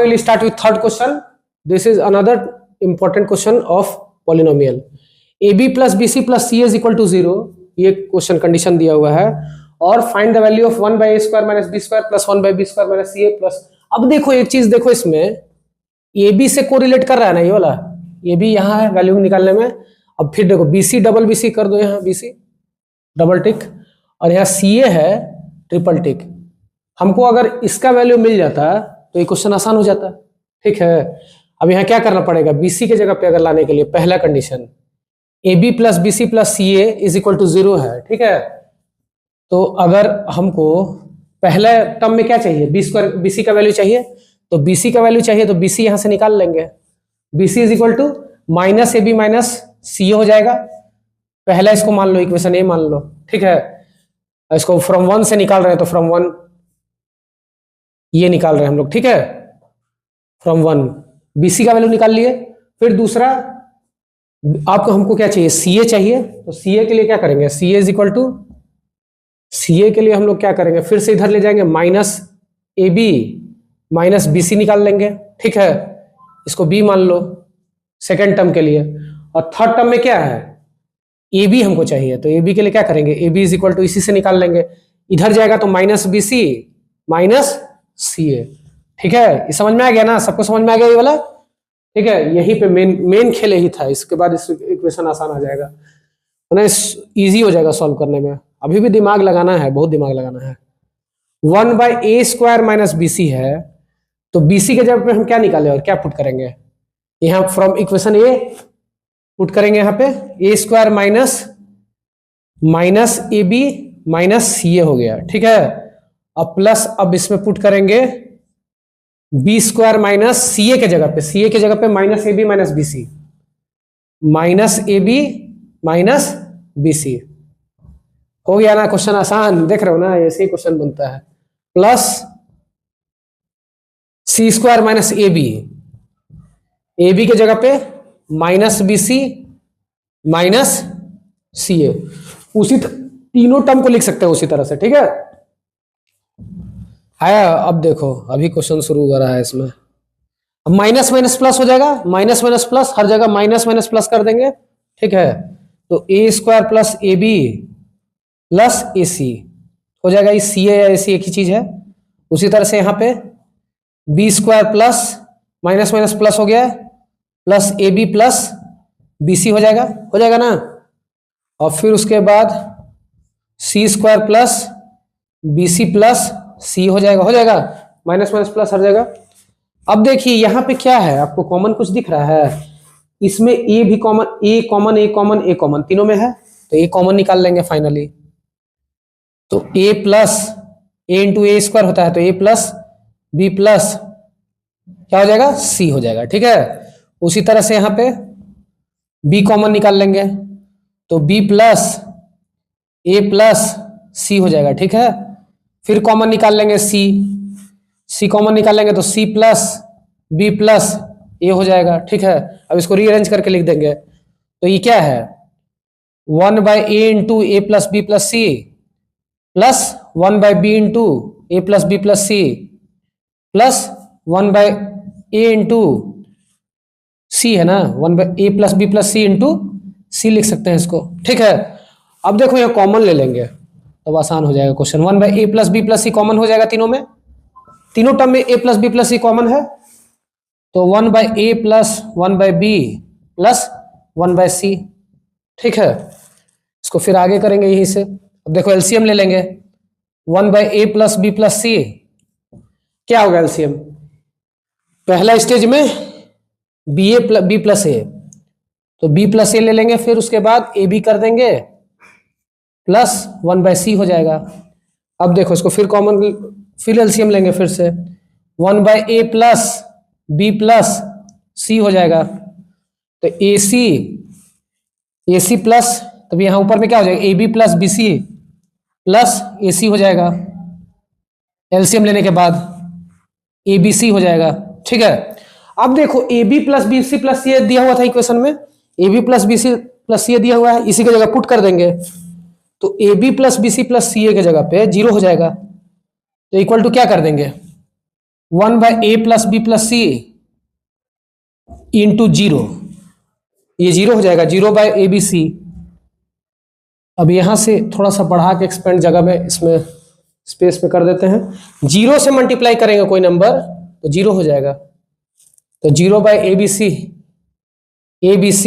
Will start with third question. This is another important question of polynomial. AB plus BC plus CA is equal to 0, ये question condition दिया हुआ है. और find the value of 1 by a square minus b square plus 1 by b square minus CA plus. अब देखो एक चीज देखो, इसमें AB से कोरिलेट कर रहा है ना ये वाला, ये भी यहाँ है वैल्यू निकालने में. अब फिर देखो BC डबल BC कर दो, यहाँ BC डबल टिक, और यहाँ CA है ट्रिपल टिक. हमको अगर इसका वैल्यू मिल जाता तो ये क्वेश्चन आसान हो जाता. ठीक है, अब यहाँ क्या करना पड़ेगा, BC के जगह पे अगर लाने के लिए पहला condition AB plus BC plus CA is equal to 0 है. ठीक है, तो अगर हमको पहले टर्म में क्या चाहिए, B स्क्वायर BC का वैल्यू चाहिए, तो BC का वैल्यू चाहिए तो BC यहां से निकाल लेंगे. BC is equal to minus AB minus CA हो जाएगा. पहला इसको मान लो इक्वेशन A मान लो. ठीक है, इसको फ्रॉम 1 से निकाल रहे हैं तो फ्रॉम 1 ये निकाल रहे हैं हम लोग. ठीक है, फ्रॉम 1 BC का वैल्यू निकाल लिए. फिर दूसरा आपको हमको क्या चाहिए, CA चाहिए, तो CA के लिए क्या करेंगे, CA is equal to, CA के लिए हम लोग क्या करेंगे, फिर से इधर ले जाएंगे माइनस AB माइनस BC निकाल लेंगे. ठीक है, इसको B मान लो सेकेंड टर्म के लिए. और थर्ड टर्म में क्या है, AB हमको चाहिए, तो AB के लिए क्या करेंगे, AB इज इक्वल टू इसी से निकाल लेंगे. इधर जाएगा तो माइनस BC माइनस CA. ठीक है, ये समझ में आ गया ना, सबको समझ में आ गया ये वाला. ठीक है, यहीं पे मेन खेल यही था. इसके बाद इस इक्वेशन आसान आ जाएगा, ना इजी हो जाएगा सॉल्व करने में. अभी भी दिमाग लगाना है, बहुत दिमाग लगाना है. 1 by a square minus BC है, तो BC के जगह पे हम क्या निकाले और क्या पुट करेंगे, यहाँ फ्रॉम इक्वेशन A पुट करेंगे. यहाँ पे a square minus minus AB minus CA हो गया. ठीक है, अब प्लस अब इसमें पुट करेंगे B स्क्वायर माइनस CA के जगह पे, CA के जगह पे minus AB minus BC, minus AB minus BC हो गया ना. क्वेश्चन आसान देख रहे हो ना, ऐसे ही क्वेश्चन बनता है. Plus C square minus AB के जगह पे माइनस BC माइनस CA, उसी तीनों टर्म को लिख सकते हैं उसी तरह से. ठीक है, आया. अब देखो अभी क्वेश्चन शुरू हो रहा है इसमें. अब माइनस माइनस प्लस हो जाएगा, माइनस माइनस प्लस, हर जगह माइनस माइनस प्लस कर देंगे. ठीक है, तो a square plus AB plus AC हो जाएगा. ये CA या AC एक ही चीज है. उसी तरह से यहाँ पे B square plus minus minus plus हो गया प्लस AB प्लस BC हो जाएगा ना. और फिर उसके बाद C square plus BC plus C हो जाएगा. माइनस माइनस प्लस हर जगह. अब देखिए यहाँ पे क्या है, आपको कॉमन कुछ दिख रहा है, इसमें A भी common, A common, A common, A common तीनों में है, तो A कॉमन निकाल लेंगे फाइनली. तो A plus A into A square होता है, तो A प्लस B प्लस क्या हो जाएगा, C हो जाएगा. ठीक है, उसी तरह से यहाँ पे B कॉमन निकाल लेंगे, तो B plus A plus C हो जाएगा. ठीक है, फिर कॉमन निकाल लेंगे C कॉमन निकाल लेंगे तो C plus B plus A हो जाएगा. ठीक है, अब इसको रीअरेंज करके लिख देंगे, तो ये क्या है, 1 by A into A plus B plus C plus 1 by B into A plus B plus C plus 1 by A into C है ना, 1 by A plus B plus C into C लिख सकते हैं इसको. ठीक है, अब देखो यहाँ कॉमन ले लेंगे तब आसान हो जाएगा question. 1 by A plus B plus C common हो जाएगा तीनों में, तीनों टर्म में A plus B plus C common है, तो 1 by A plus 1 by B plus 1 by C. ठीक है, इसको फिर आगे करेंगे यहीं से. अब देखो एलसीएम ले लेंगे, 1 by A plus B plus C क्या होगा एलसीएम, पहला स्टेज में B प्लस A, तो B प्लस A ले लेंगे, फिर उसके बाद AB कर देंगे प्लस 1 बाई C हो जाएगा. अब देखो इसको फिर कॉमन, फिर एलसीएम लेंगे फिर से, 1 by A plus B plus C हो जाएगा, तो AC प्लस, तब यहाँ ऊपर में क्या हो जाएगा, AB plus BC plus AC हो जाएगा. एलसीएम लेने के बाद ABC हो जाएगा. ठीक है, अब देखो AB plus BC plus C दिया हुआ था इक्वेशन में, AB plus BC plus C दिया हुआ है, इसी की जगह पुट कर देंगे, तो AB plus BC plus CA के जगह पे 0 हो जाएगा. तो इक्वल टू क्या कर देंगे, 1/a+b+c इंटू 0, ये 0 हो जाएगा, 0/abc। अब यहां से थोड़ा सा बढ़ा के एक्सपेंड जगह में इसमें स्पेस में कर देते हैं, 0 से मल्टीप्लाई करेंगे कोई नंबर तो 0 हो जाएगा, तो 0/abc, abc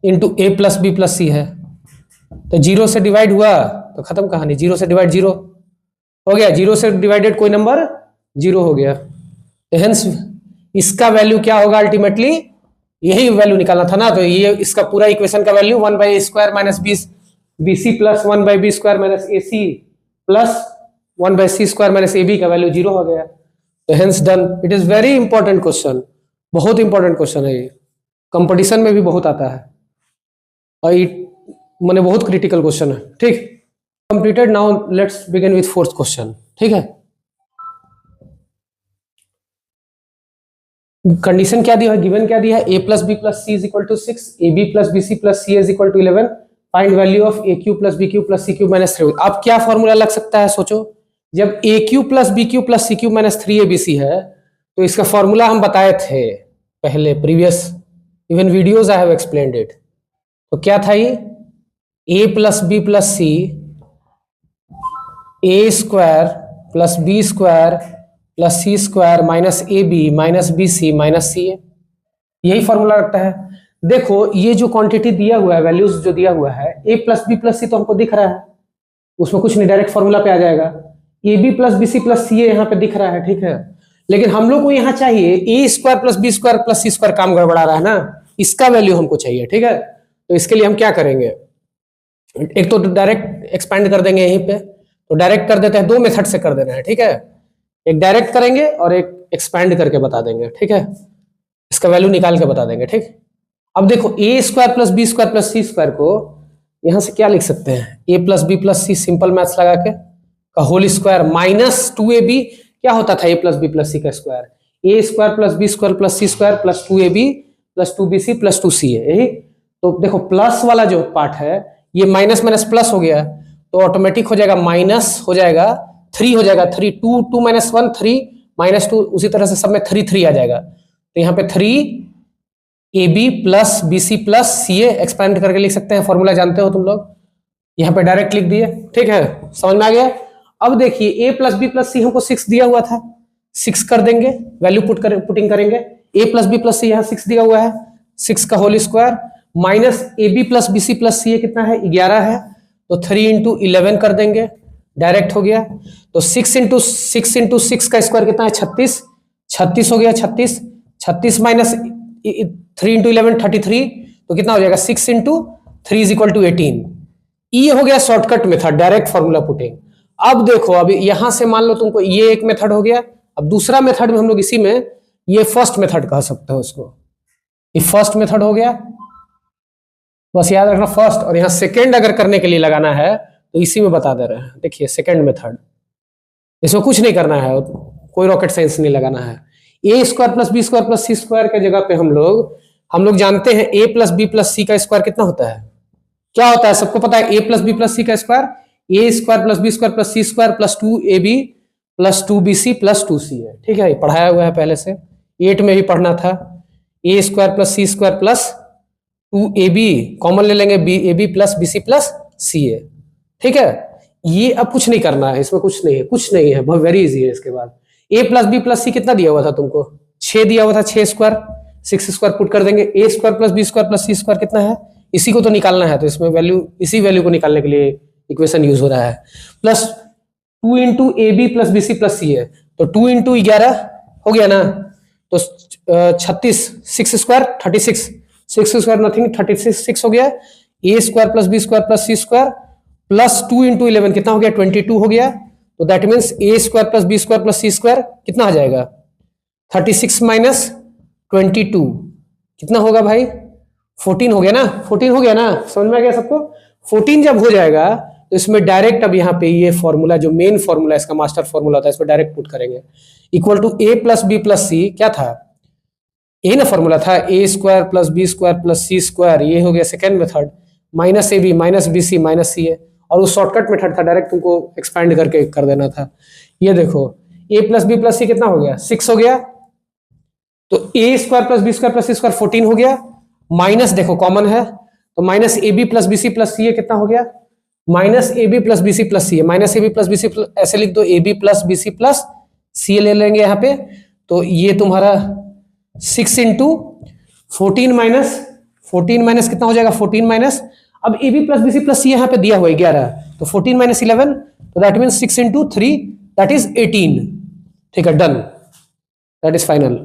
इंटू a+b+c है, तो 0 से डिवाइड हुआ तो खत्म कहानी, 0 से डिवाइड 0 हो गया, 0 से डिवाइडेड कोई नंबर 0 हो गया, तो हेंस इसका वैल्यू क्या होगा, अल्टीमेटली यही वैल्यू निकालना था ना, तो ये इसका पूरा इक्वेशन का value 1/a² minus bc plus 1/b² minus ac plus 1/c² minus ab का वैल्यू 0 हो गया, तो hence done. It is very important question, बहुत इंपॉर्टेंट क्वेश्चन है ये, कंपटीशन में भी बहुत आता है और मैंने बहुत क्रिटिकल क्वेश्चन है। ठीक, completed. Now let's begin with fourth question. ठीक है, कंडीशन क्या दिया है, गिवन क्या दिया है, a+b+c is equal to 6, ab+bc+c is equal to 11, find value of aq+bq+c³ minus 3। अब क्या फॉर्मूला लग सकता है, सोचो, जब aq+bq+c³ माइनस 3abc है तो इसका फॉर्मूला हम बताए थे पहले, previous even videos I have explained it. तो क्या था ये, a+b+c a² plus b² plus c² minus ab minus bc minus ca, यही फॉर्मूला रखता है। देखो ये जो क्वांटिटी दिया हुआ है, वैल्यूज जो दिया हुआ है, a+b+c तो हमको दिख रहा है, उसमें कुछ नहीं, डायरेक्ट फॉर्मूला पे आ जाएगा, ab plus bc plus ca यहाँ पे दिख रहा है। ठीक है, लेकिन हम लोग को यहाँ चाहिए a² plus b² plus c², काम गड़बड़ा रहा है ना, इसका वैल्यू हमको चाहिए। ठीक है, तो इसके लिए हम क्या करेंगे, एक तो डायरेक्ट एक्सपेंड कर देंगे यहीं पे, तो डायरेक्ट कर देते हैं, दो मेथड से कर देना है। ठीक है, एक डायरेक्ट करेंगे और एक एक्सपेंड करके बता देंगे। ठीक है, इसका वैल्यू निकाल के बता देंगे। ठीक, अब देखो a² plus b² plus c² को यहां से क्या लिख सकते हैं, a plus B plus C, simple maths लगा के का होल स्क्वायर माइनस 2ab, क्या होता था a प्लस बी प्लस सी का square, a² plus b² plus c² plus 2ab plus 2bc plus 2ca, यही। तो देखो प्लस वाला जो पार्ट है ये माइनस माइनस प्लस हो गया, तो ऑटोमेटिक हो जाएगा माइनस हो जाएगा 3 हो जाएगा, 3 2 2 माइनस 1 3 माइनस 2, उसी तरह से सब में 3 3 आ जाएगा, तो यहाँ पे 3ab plus bc plus ca expand करके लिख सकते हैं, फॉर्मूला जानते हो तुम लोग, यहाँ पे डायरेक्ट लिख दिए। ठीक है, समझ में आ गया। अब देखिए a plus B plus C हमको 6 दिया हुआ था, 6 कर देंगे, वैल्यू पुटिंग करेंगे, a plus B plus C यहाँ 6 दिया हुआ है, 6 का whole square minus ab plus bc plus ca कितना है, 11 है, तो 3 इंटू 11 कर देंगे, डायरेक्ट हो गया। तो 6 इंटू 6 का स्क्वायर कितना है, 36, 36 हो गया, 36 36 माइनस 3 इंटू 11 33, तो कितना हो जाएगा 6 इंटू 3 इज इक्वल टू 18। ये हो गया shortcut method, direct formula putting. अब देखो, अभी यहां से मान लो तुमको ये एक मेथड हो गया, अब दूसरा मेथड में हम लोग इसी में ये फर्स्ट मेथड कह सकते हो इसको, ये फर्स्ट मेथड हो गया, बस याद रखना फर्स्ट, और यहां सेकेंड अगर करने के लिए लगाना है तो इसी में बता दे रहे हैं। देखिए सेकेंड मेथड, इसमें कुछ नहीं करना है, कोई रॉकेट साइंस नहीं लगाना है। a² plus b² plus c² के जगह पे हम लोग जानते हैं a प्लस बी प्लस सी का स्क्वायर कितना होता है, क्या होता है, सबको पता है, a प्लस बी प्लस सी का square a² plus b² plus c² plus 2ab plus 2bc plus 2c है। ठीक है, पढ़ाया हुआ है पहले से, 8 में भी पढ़ना था, a² plus c² plus 2ab, common ले लेंगे ab plus bc plus ca। ठीक है, ये अब कुछ नहीं करना है, इसमें कुछ नहीं है, बहुत वेरी इजी है। इसके बाद a plus B plus C कितना दिया हुआ था तुमको, 6 दिया हुआ था, 6 स्क्वायर पुट कर देंगे, a² plus b² plus c² कितना है, इसी को तो निकालना है, तो इसमें वैल्यू, इसी वैल्यू को निकालने के लिए इक्वेशन यूज हो रहा है, plus 2 into A B plus B C plus C है, तो 2 इंटू 11 हो गया ना, तो 36, 6 स्क्वायर 36, 6 स्क्वायर नथिंग 36 हो गया, a² plus b² plus c² plus 2 into 11 कितना हो गया, 22 हो गया, तो that means a² plus b² plus c² कितना आ जाएगा, 36 माइनस 22 कितना होगा भाई, 14 हो गया ना, 14 हो गया ना, समझ में आ गया सबको। 14 जब हो जाएगा तो इसमें डायरेक्ट अब यहाँ पे ये फॉर्मूला जो मेन फॉर्मूला इसका मास्टर फॉर्मूला होता है, इसमें डायरेक्ट पुट करेंगे, equal to a plus B plus C, क्या था ए ना फॉर्मूला था, a² plus b² plus c², ये हो गया second method, minus ab minus bc minus ca, और वो शॉर्टकट मेथड था, डायरेक्ट तुमको एक्सपैंड करके कर देना था। ये देखो A plus B plus C कितना हो गया 6 हो गया, तो A square plus B square plus C square 14 हो गया, माइनस देखो कॉमन है तो minus A B plus B C plus C ये कितना हो गया minus A B plus B C plus C, minus A B plus B C, ऐसे लिख दो A B plus B C plus C ले लेंगे यहाँ पे, तो ये तुम्हारा 6 इंटू 14 माइनस कितना हो जाएगा 14 माइनस, अब A B plus B C plus C यहाँ पे दिया हुआ है 11, तो 14 माइनस 11, तो that mean 6 into 3 that is 18। ठीक है, डन, दैट इज फाइनल।